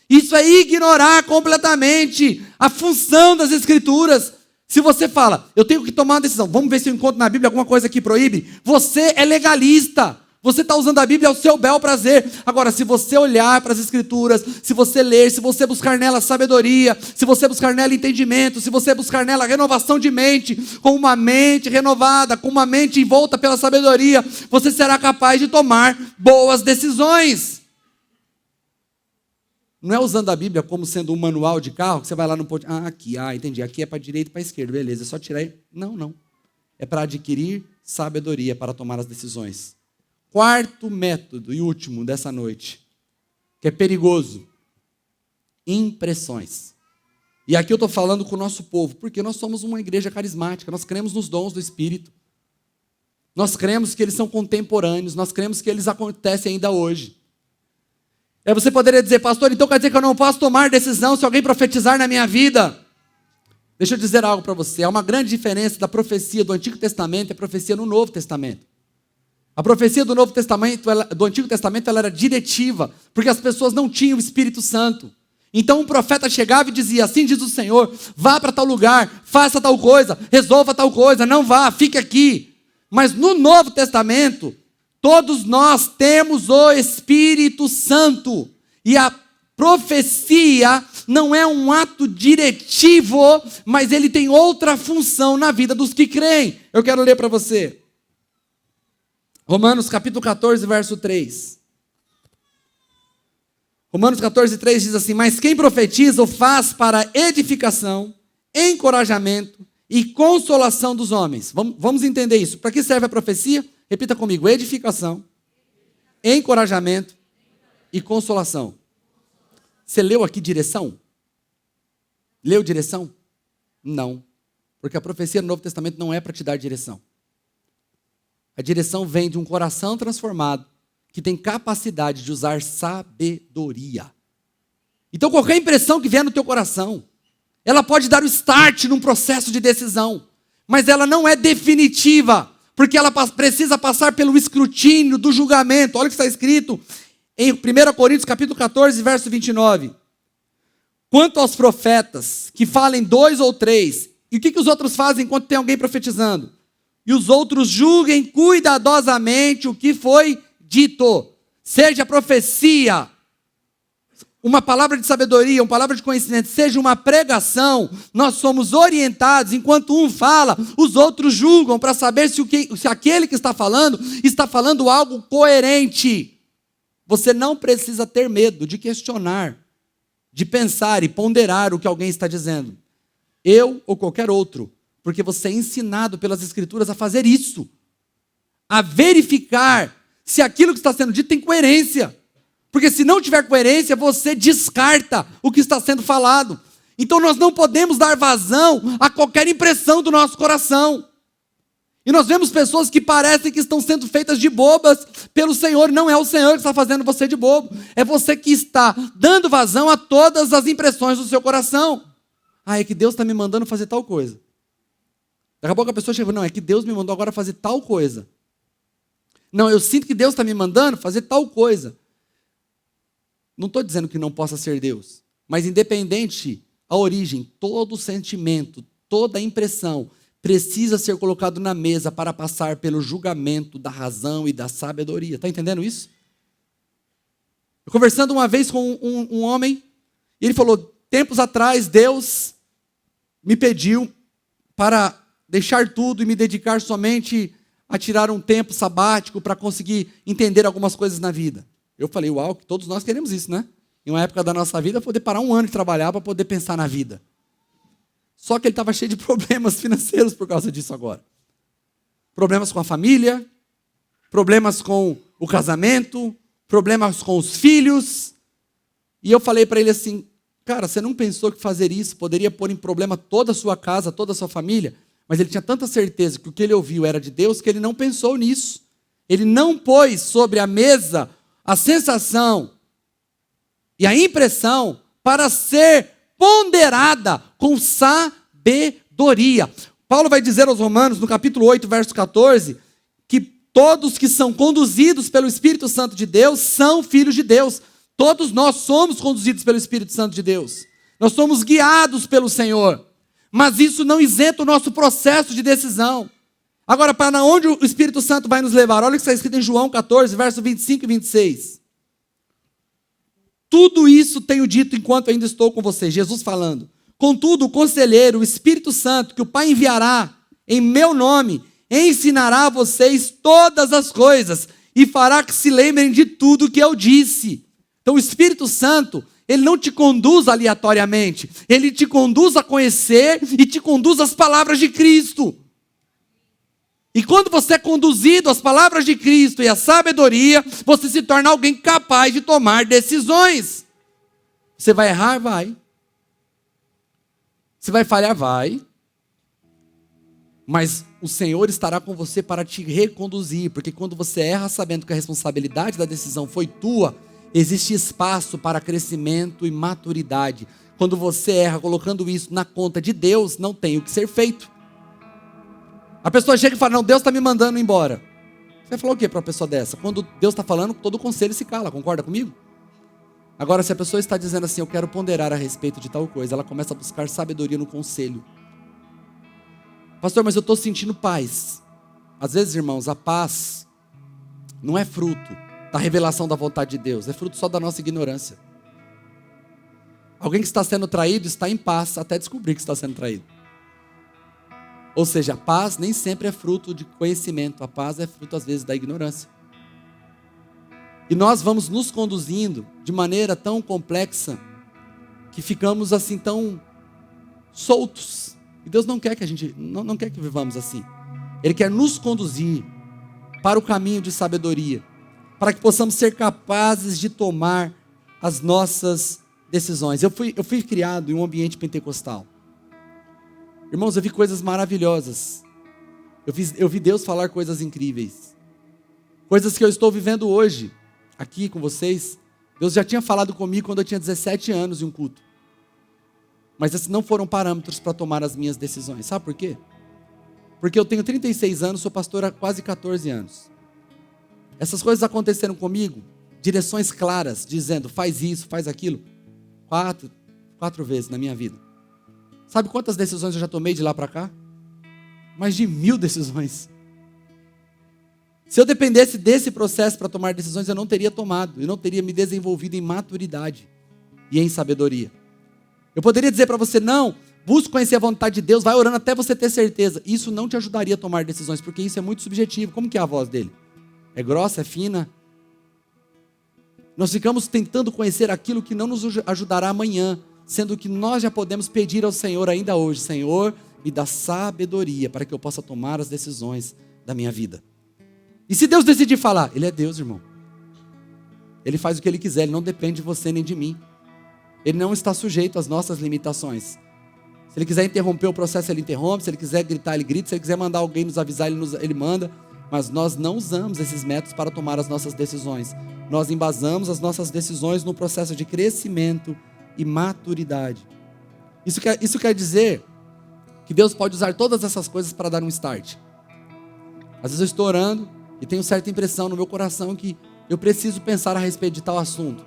Isso é ignorar completamente a função das Escrituras. Se você fala, eu tenho que tomar uma decisão, vamos ver se eu encontro na Bíblia alguma coisa que proíbe. Você é legalista. Você está usando a Bíblia ao seu bel prazer. Agora, se você olhar para as Escrituras, se você ler, se você buscar nela sabedoria, se você buscar nela entendimento, se você buscar nela renovação de mente, com uma mente renovada, com uma mente envolta pela sabedoria, você será capaz de tomar boas decisões. Não é usando a Bíblia como sendo um manual de carro, que você vai lá no ponto, entendi, aqui é para a direita e para a esquerda, beleza, é só tirar aí. Não. É para adquirir sabedoria para tomar as decisões. Quarto método e último dessa noite, que é perigoso, impressões. E aqui eu estou falando com o nosso povo, porque nós somos uma igreja carismática, nós cremos nos dons do Espírito. Nós cremos que eles são contemporâneos, nós cremos que eles acontecem ainda hoje. Aí você poderia dizer, pastor, então quer dizer que eu não posso tomar decisão se alguém profetizar na minha vida? Deixa eu dizer algo para você, há uma grande diferença da profecia do Antigo Testamento e a profecia no Novo Testamento. A profecia do Novo Testamento, do Antigo Testamento, ela era diretiva, porque as pessoas não tinham o Espírito Santo. Então um profeta chegava e dizia, assim diz o Senhor, vá para tal lugar, faça tal coisa, resolva tal coisa, não vá, fique aqui. Mas no Novo Testamento, todos nós temos o Espírito Santo. E a profecia não é um ato diretivo, mas ele tem outra função na vida dos que creem. Eu quero ler para você. Romanos capítulo 14, verso 3. Romanos 14, 3 diz assim, mas quem profetiza o faz para edificação, encorajamento e consolação dos homens. Vamos entender isso. Para que serve a profecia? Repita comigo, edificação, encorajamento e consolação. Você leu aqui direção? Leu direção? Não. Porque a profecia no Novo Testamento não é para te dar direção. A direção vem de um coração transformado, que tem capacidade de usar sabedoria. Então qualquer impressão que vier no teu coração, ela pode dar o start num processo de decisão, mas ela não é definitiva, porque ela precisa passar pelo escrutínio do julgamento. Olha o que está escrito em 1 Coríntios capítulo 14, verso 29. Quanto aos profetas, que falem 2 ou 3, e o que os outros fazem enquanto tem alguém profetizando? E os outros julguem cuidadosamente o que foi dito. Seja profecia, uma palavra de sabedoria, uma palavra de conhecimento, seja uma pregação, nós somos orientados, enquanto um fala, os outros julgam para saber se aquele que está falando algo coerente. Você não precisa ter medo de questionar, de pensar e ponderar o que alguém está dizendo. Eu ou qualquer outro, porque você é ensinado pelas Escrituras a fazer isso, a verificar se aquilo que está sendo dito tem coerência. Porque se não tiver coerência, você descarta o que está sendo falado. Então nós não podemos dar vazão a qualquer impressão do nosso coração. E nós vemos pessoas que parecem que estão sendo feitas de bobas pelo Senhor. Não é o Senhor que está fazendo você de bobo. É você que está dando vazão a todas as impressões do seu coração. É que Deus está me mandando fazer tal coisa. Daqui a pouco a pessoa chega e fala, não, é que Deus me mandou agora fazer tal coisa. Não, eu sinto que Deus está me mandando fazer tal coisa. Não estou dizendo que não possa ser Deus. Mas independente a origem, todo sentimento, toda impressão precisa ser colocado na mesa para passar pelo julgamento da razão e da sabedoria. Está entendendo isso? Eu conversando uma vez com um homem, e ele falou, tempos atrás Deus me pediu para deixar tudo e me dedicar somente a tirar um tempo sabático para conseguir entender algumas coisas na vida. Eu falei, uau, todos nós queremos isso, né? Em uma época da nossa vida, poder parar um ano de trabalhar para poder pensar na vida. Só que ele estava cheio de problemas financeiros por causa disso agora. Problemas com a família, problemas com o casamento, problemas com os filhos. E eu falei para ele assim, cara, você não pensou que fazer isso poderia pôr em problema toda a sua casa, toda a sua família? Mas ele tinha tanta certeza que o que ele ouviu era de Deus que ele não pensou nisso. Ele não pôs sobre a mesa a sensação e a impressão para ser ponderada com sabedoria. Paulo vai dizer aos Romanos, no capítulo 8, verso 14, que todos que são conduzidos pelo Espírito Santo de Deus são filhos de Deus. Todos nós somos conduzidos pelo Espírito Santo de Deus. Nós somos guiados pelo Senhor. Mas isso não isenta o nosso processo de decisão. Agora, para onde o Espírito Santo vai nos levar? Olha o que está escrito em João 14, verso 25 e 26. Tudo isso tenho dito enquanto ainda estou com vocês. Jesus falando. Contudo, o conselheiro, o Espírito Santo, que o Pai enviará em meu nome, ensinará a vocês todas as coisas e fará que se lembrem de tudo que eu disse. Então, o Espírito Santo, ele não te conduz aleatoriamente. Ele te conduz a conhecer e te conduz às palavras de Cristo. E quando você é conduzido às palavras de Cristo e à sabedoria, você se torna alguém capaz de tomar decisões. Você vai errar? Vai. Você vai falhar? Vai. Mas o Senhor estará com você para te reconduzir, porque quando você erra sabendo que a responsabilidade da decisão foi tua, existe espaço para crescimento e maturidade. Quando você erra colocando isso na conta de Deus, não tem o que ser feito. A pessoa chega e fala, não, Deus está me mandando embora. Você vai falar o que para uma pessoa dessa? Quando Deus está falando, todo o conselho se cala, concorda comigo? Agora, se a pessoa está dizendo assim, eu quero ponderar a respeito de tal coisa, ela começa a buscar sabedoria no conselho. Pastor, mas eu estou sentindo paz. Às vezes, irmãos, a paz não é fruto da revelação da vontade de Deus, é fruto só da nossa ignorância. Alguém que está sendo traído está em paz até descobrir que está sendo traído. Ou seja, a paz nem sempre é fruto de conhecimento, a paz é fruto às vezes da ignorância. E nós vamos nos conduzindo de maneira tão complexa que ficamos assim tão soltos. E Deus não quer que a gente, não quer que vivamos assim. Ele quer nos conduzir para o caminho de sabedoria, para que possamos ser capazes de tomar as nossas decisões. Eu fui criado em um ambiente pentecostal. Irmãos, eu vi coisas maravilhosas. Eu vi Deus falar coisas incríveis. Coisas que eu estou vivendo hoje, aqui com vocês. Deus já tinha falado comigo quando eu tinha 17 anos em um culto. Mas esses não foram parâmetros para tomar as minhas decisões. Sabe por quê? Porque eu tenho 36 anos, sou pastor há quase 14 anos. Essas coisas aconteceram comigo, direções claras, dizendo, faz isso, faz aquilo. Quatro vezes na minha vida. Sabe quantas decisões eu já tomei de lá para cá? Mais de 1000 decisões. Se eu dependesse desse processo para tomar decisões, eu não teria tomado. Eu não teria me desenvolvido em maturidade e em sabedoria. Eu poderia dizer para você, não, busque conhecer a vontade de Deus, vai orando até você ter certeza. Isso não te ajudaria a tomar decisões, porque isso é muito subjetivo. Como que é a voz dele? É grossa, é fina? Nós ficamos tentando conhecer aquilo que não nos ajudará amanhã, sendo que nós já podemos pedir ao Senhor ainda hoje, Senhor, me dá sabedoria para que eu possa tomar as decisões da minha vida. E se Deus decidir falar, Ele é Deus, irmão. Ele faz o que Ele quiser, Ele não depende de você nem de mim. Ele não está sujeito às nossas limitações. Se Ele quiser interromper o processo, Ele interrompe. Se Ele quiser gritar, Ele grita. Se Ele quiser mandar alguém nos avisar, Ele manda. Mas nós não usamos esses métodos para tomar as nossas decisões. Nós embasamos as nossas decisões no processo de crescimento e maturidade. Isso quer dizer que Deus pode usar todas essas coisas para dar um start. Às vezes eu estou orando e tenho certa impressão no meu coração que eu preciso pensar a respeito de tal assunto.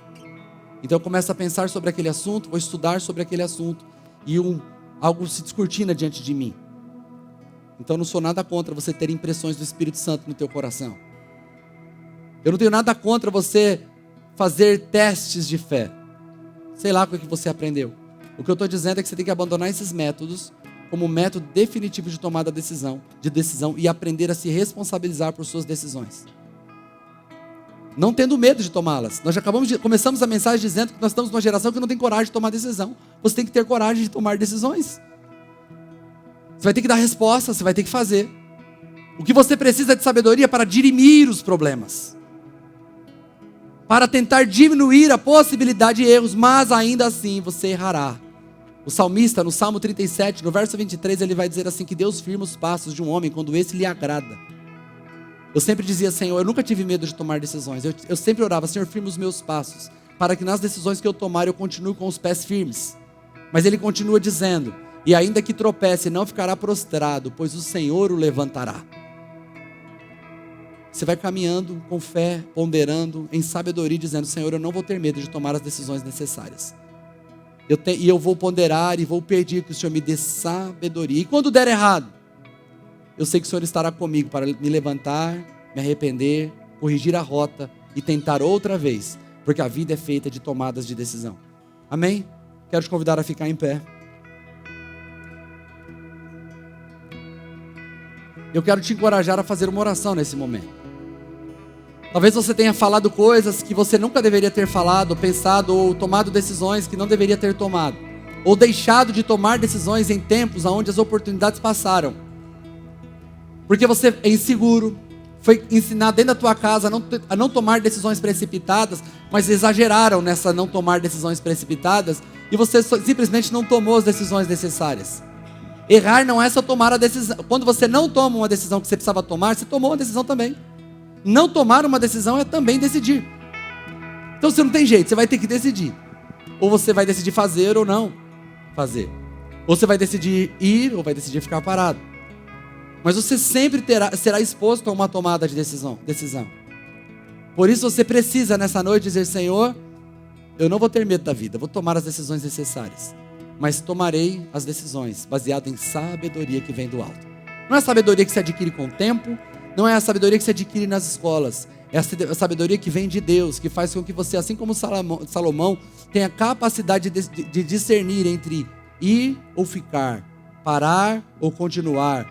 Então eu começo a pensar sobre aquele assunto, vou estudar sobre aquele assunto e algo se descortina diante de mim. Então eu não sou nada contra você ter impressões do Espírito Santo no teu coração. Eu não tenho nada contra você fazer testes de fé. Sei lá o que você aprendeu. O que eu estou dizendo é que você tem que abandonar esses métodos como método definitivo de tomada de decisão e aprender a se responsabilizar por suas decisões. Não tendo medo de tomá-las. Nós já começamos a mensagem dizendo que nós estamos numa geração que não tem coragem de tomar decisão. Você tem que ter coragem de tomar decisões. Você vai ter que dar resposta, você vai ter que fazer. O que você precisa é de sabedoria para dirimir os problemas. Para tentar diminuir a possibilidade de erros, mas ainda assim você errará. O salmista, no Salmo 37, no verso 23, ele vai dizer assim, que Deus firma os passos de um homem quando esse lhe agrada. Eu sempre dizia, Senhor, eu nunca tive medo de tomar decisões. Eu sempre orava, Senhor, firma os meus passos, para que nas decisões que eu tomar, eu continue com os pés firmes. Mas ele continua dizendo, e ainda que tropece, não ficará prostrado, pois o Senhor o levantará. Você vai caminhando com fé, ponderando, em sabedoria, dizendo, Senhor, eu não vou ter medo de tomar as decisões necessárias. E eu vou ponderar e vou pedir que o Senhor me dê sabedoria. E quando der errado, eu sei que o Senhor estará comigo para me levantar, me arrepender, corrigir a rota e tentar outra vez. Porque a vida é feita de tomadas de decisão. Amém? Quero te convidar a ficar em pé. Eu quero te encorajar a fazer uma oração nesse momento. Talvez você tenha falado coisas que você nunca deveria ter falado, ou pensado, ou tomado decisões que não deveria ter tomado. Ou deixado de tomar decisões em tempos onde as oportunidades passaram. Porque você é inseguro, foi ensinado dentro da tua casa a não tomar decisões precipitadas, mas exageraram nessa não tomar decisões precipitadas, e você simplesmente não tomou as decisões necessárias. Errar não é só tomar a decisão. Quando você não toma uma decisão que você precisava tomar, você tomou uma decisão também. Não tomar uma decisão é também decidir. Então você não tem jeito, você vai ter que decidir. Ou você vai decidir fazer ou não fazer. Ou você vai decidir ir ou vai decidir ficar parado. Mas você sempre será exposto a uma tomada de decisão. Por isso você precisa nessa noite dizer, Senhor, eu não vou ter medo da vida, vou tomar as decisões necessárias. Mas tomarei as decisões baseado em sabedoria que vem do alto. Não é a sabedoria que se adquire com o tempo, não é a sabedoria que se adquire nas escolas, é a sabedoria que vem de Deus, que faz com que você, assim como Salomão, tenha capacidade de discernir entre ir ou ficar, parar ou continuar,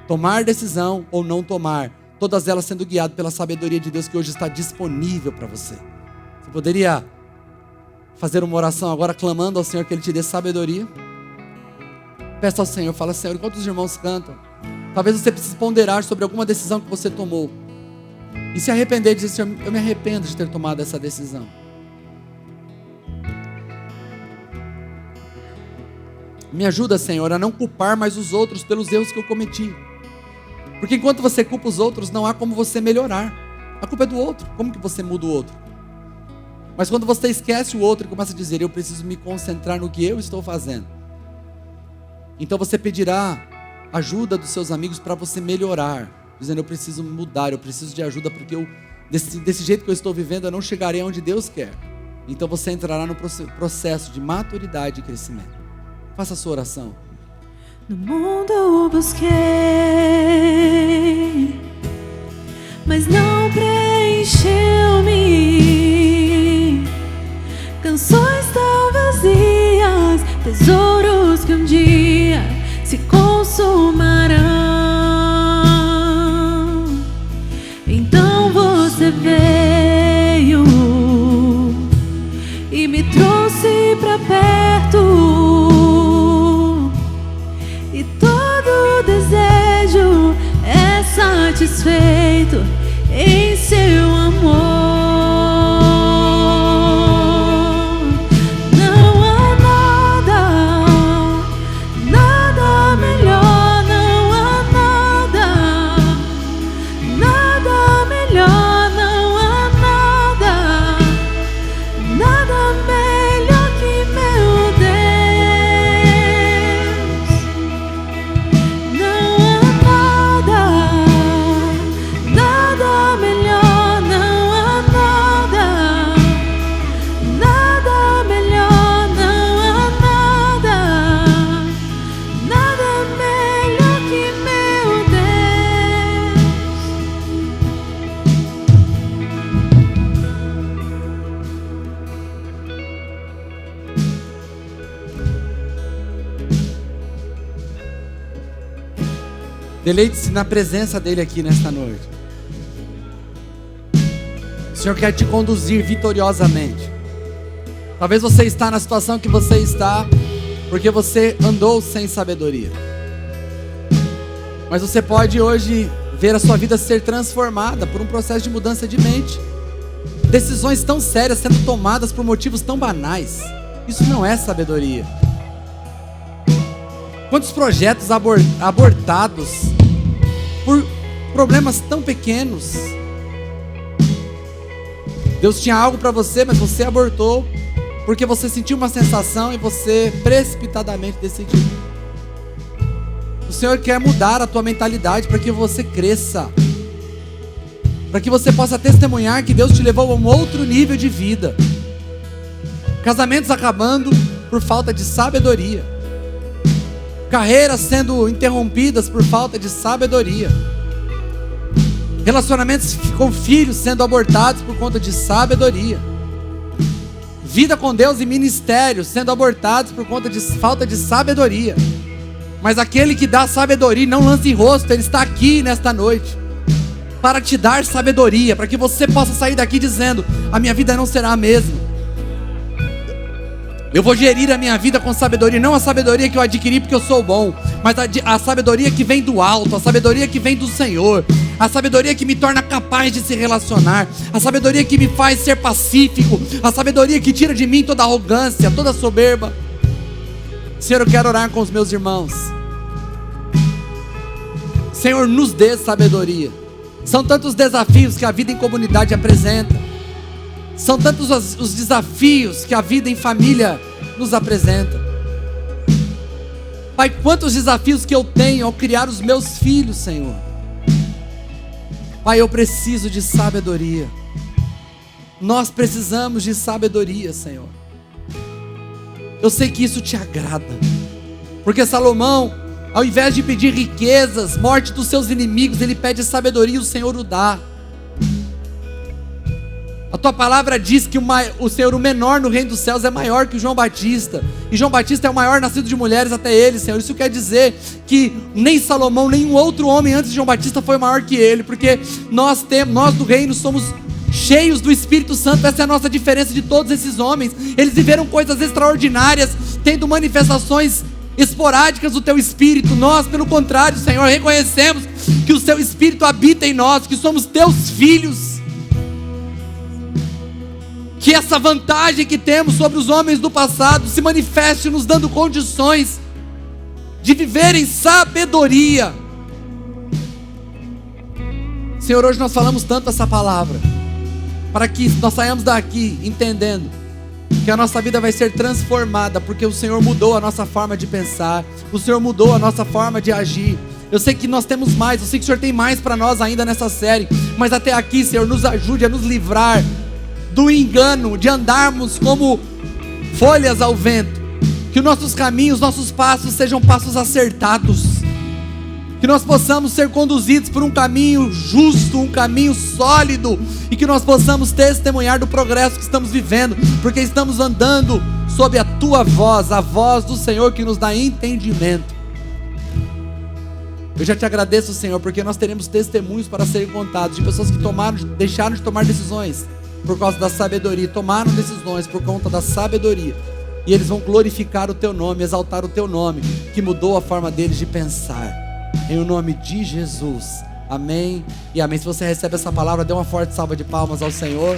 tomar decisão ou não tomar, todas elas sendo guiadas pela sabedoria de Deus que hoje está disponível para você. Você poderia fazer uma oração agora clamando ao Senhor que Ele te dê sabedoria? Peça ao Senhor, fala, Senhor, enquanto os irmãos cantam, talvez você precise ponderar sobre alguma decisão que você tomou. E se arrepender e dizer, Senhor, eu me arrependo de ter tomado essa decisão. Me ajuda, Senhor, a não culpar mais os outros pelos erros que eu cometi. Porque enquanto você culpa os outros, não há como você melhorar. A culpa é do outro. Como que você muda o outro? Mas quando você esquece o outro e começa a dizer, eu preciso me concentrar no que eu estou fazendo. Então você pedirá ajuda dos seus amigos para você melhorar. Dizendo, eu preciso mudar, eu preciso de ajuda, porque desse jeito que eu estou vivendo, eu não chegarei onde Deus quer. Então você entrará no processo de maturidade e crescimento. Faça a sua oração. No mundo busquei, mas não preencheu-me. Canções tão vazias, tesouros que um dia se consumarão. Então você veio e me trouxe pra perto. Satisfeito em seu amor. Deleite-se na presença dele aqui nesta noite. O Senhor quer te conduzir vitoriosamente. Talvez você está na situação que você está porque você andou sem sabedoria. Mas você pode hoje ver a sua vida ser transformada por um processo de mudança de mente. Decisões tão sérias sendo tomadas por motivos tão banais. Isso não é sabedoria. Quantos projetos abortados por problemas tão pequenos. Deus tinha algo para você, mas você abortou porque você sentiu uma sensação e você precipitadamente decidiu. O Senhor quer mudar a tua mentalidade para que você cresça, para que você possa testemunhar que Deus te levou a um outro nível de vida. Casamentos acabando por falta de sabedoria, carreiras sendo interrompidas por falta de sabedoria, relacionamentos com filhos sendo abortados por conta de sabedoria, vida com Deus e ministérios sendo abortados por conta de falta de sabedoria. Mas aquele que dá sabedoria e não lança em rosto, Ele está aqui nesta noite para te dar sabedoria, para que você possa sair daqui dizendo: a minha vida não será a mesma. Eu vou gerir a minha vida com sabedoria, não a sabedoria que eu adquiri porque eu sou bom, mas a sabedoria que vem do alto, a sabedoria que vem do Senhor, a sabedoria que me torna capaz de se relacionar, a sabedoria que me faz ser pacífico, a sabedoria que tira de mim toda arrogância, toda soberba. Senhor, eu quero orar com os meus irmãos. Senhor, nos dê sabedoria. São tantos desafios que a vida em comunidade apresenta. São tantos os desafios que a vida em família nos apresenta. Pai, quantos desafios que eu tenho ao criar os meus filhos, Senhor. Pai, eu preciso de sabedoria. Nós precisamos de sabedoria, Senhor. Eu sei que isso te agrada, porque Salomão, ao invés de pedir riquezas, morte dos seus inimigos, ele pede sabedoria e o Senhor o dá. A tua palavra diz que o Senhor, o menor no reino dos céus, é maior que o João Batista. E João Batista é o maior nascido de mulheres até ele, Senhor. Isso quer dizer que nem Salomão, nenhum outro homem antes de João Batista foi maior que ele. Porque nós do reino somos cheios do Espírito Santo. Essa é a nossa diferença de todos esses homens. Eles viveram coisas extraordinárias, tendo manifestações esporádicas do teu Espírito. Nós, pelo contrário, Senhor, reconhecemos que o teu Espírito habita em nós, que somos teus filhos. Que essa vantagem que temos sobre os homens do passado se manifeste nos dando condições de viver em sabedoria. Senhor, hoje nós falamos tanto essa palavra, para que nós saiamos daqui entendendo que a nossa vida vai ser transformada, porque o Senhor mudou a nossa forma de pensar, o Senhor mudou a nossa forma de agir. Eu sei que nós temos mais, eu sei que o Senhor tem mais para nós ainda nessa série, mas até aqui, Senhor, nos ajude a nos livrar do engano de andarmos como folhas ao vento. Que os nossos caminhos, nossos passos sejam passos acertados, que nós possamos ser conduzidos por um caminho justo, um caminho sólido, e que nós possamos testemunhar do progresso que estamos vivendo, porque estamos andando sob a tua voz, a voz do Senhor que nos dá entendimento. Eu já te agradeço, Senhor, porque nós teremos testemunhos para serem contados de pessoas que deixaram de tomar decisões por causa da sabedoria, tomaram decisões por conta da sabedoria, e eles vão glorificar o teu nome, exaltar o teu nome, que mudou a forma deles de pensar, em o nome de Jesus, amém e amém. Se você recebe essa palavra, dê uma forte salva de palmas ao Senhor.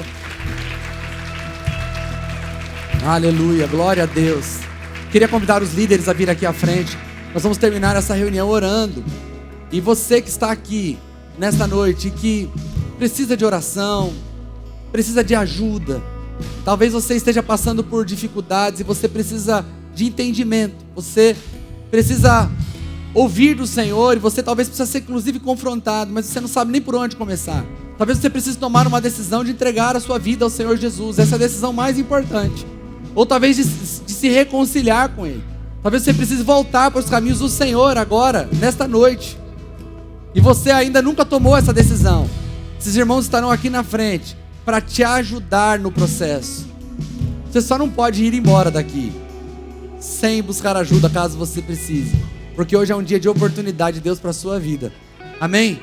Aleluia, glória a Deus. Queria convidar os líderes a vir aqui à frente. Nós vamos terminar essa reunião orando, e você que está aqui nesta noite, que precisa de oração, precisa de ajuda, talvez você esteja passando por dificuldades e você precisa de entendimento, você precisa ouvir do Senhor, e você talvez precisa ser inclusive confrontado, mas você não sabe nem por onde começar. Talvez você precise tomar uma decisão de entregar a sua vida ao Senhor Jesus. Essa é a decisão mais importante. Ou talvez de se reconciliar com Ele. Talvez você precise voltar para os caminhos do Senhor agora, nesta noite, e você ainda nunca tomou essa decisão. Esses irmãos estarão aqui na frente para te ajudar no processo. Você só não pode ir embora daqui sem buscar ajuda caso você precise. porque hoje é um dia de oportunidade de Deus para a sua vida. Amém?